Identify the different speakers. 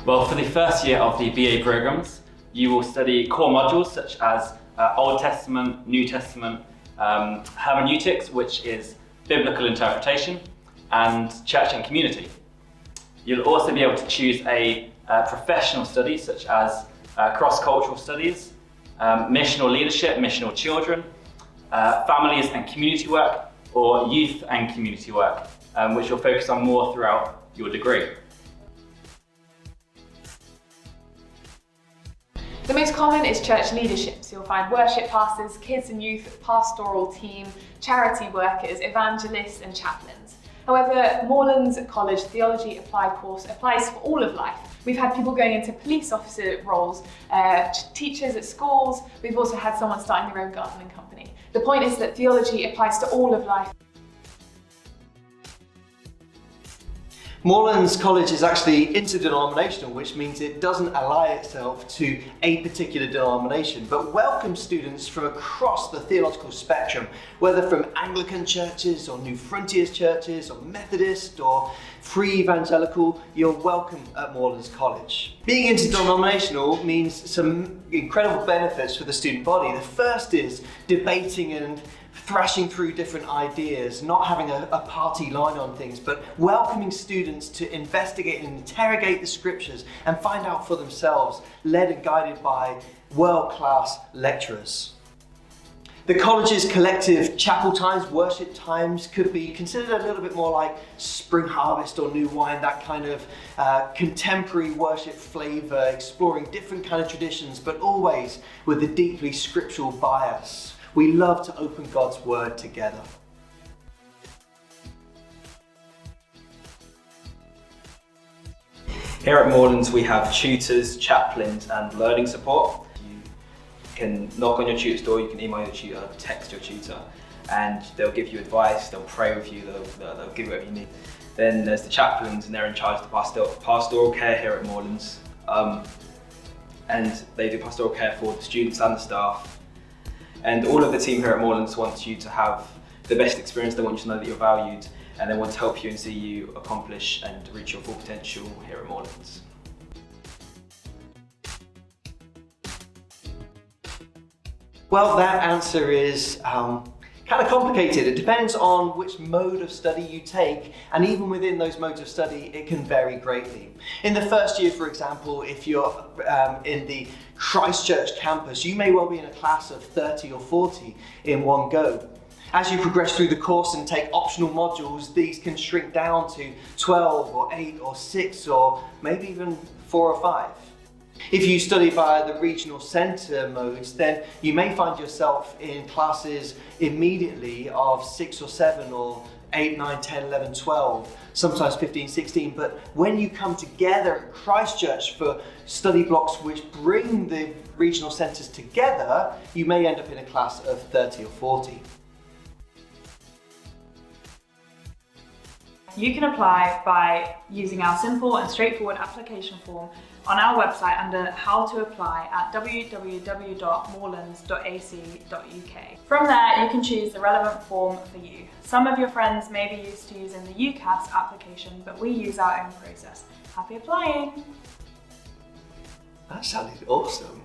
Speaker 1: Well, for the first year of the BA programs, you will study core modules such as Old Testament, New Testament, hermeneutics, which is biblical interpretation, and church and community. You'll also be able to choose a professional study such as cross-cultural studies, missional leadership, missional children, families and community work, or youth and community work, which you'll focus on more throughout your degree.
Speaker 2: The most common is church leadership, so you'll find worship pastors, kids and youth, pastoral team, charity workers, evangelists and chaplains. However, Morelands College Theology Applied course applies for all of life. We've had people going into police officer roles, teachers at schools, we've also had someone starting their own gardening company. The point is that theology applies to all of life.
Speaker 3: Morelands College is actually interdenominational, which means it doesn't ally itself to a particular denomination, but welcomes students from across the theological spectrum, whether from Anglican churches or New Frontiers churches or Methodist or Free Evangelical, you're welcome at Morelands College. Being interdenominational means some incredible benefits for the student body. The first is debating and thrashing through different ideas, not having a party line on things, but welcoming students to investigate and interrogate the scriptures and find out for themselves, led and guided by world-class lecturers. The college's collective chapel times, worship times, could be considered a little bit more like spring harvest or new wine, that kind of contemporary worship flavour, exploring different kind of traditions, but always with a deeply scriptural bias. We love to open God's Word together.
Speaker 4: Here at Morelands we have tutors, chaplains and learning support. You can knock on your tutor's door, you can email your tutor, text your tutor, and they'll give you advice, they'll pray with you, they'll give you whatever you need. Then there's the chaplains, and they're in charge of the pastoral care here at Morelands. And they do pastoral care for the students and the staff. And all of the team here at Morelands wants you to have the best experience. They want you to know that you're valued, and they want to help you and see you accomplish and reach your full potential here at Morelands.
Speaker 3: Well, that answer is kind of complicated. It depends on which mode of study you take, and even within those modes of study, it can vary greatly. In the first year, for example, if you're in the Christchurch campus, you may well be in a class of 30 or 40 in one go. As you progress through the course and take optional modules, these can shrink down to 12 or 8 or 6 or maybe even 4 or 5. If you study via the regional centre modes, then you may find yourself in classes immediately of 6 or 7 or 8, 9, 10, 11, 12, sometimes 15, 16. But when you come together at Christchurch for study blocks which bring the regional centres together, you may end up in a class of 30 or 40.
Speaker 5: You can apply by using our simple and straightforward application form on our website under How to Apply at www.morelands.ac.uk. From there, you can choose the relevant form for you. Some of your friends may be used to using the UCAS application, but we use our own process. Happy applying!
Speaker 3: That sounded awesome.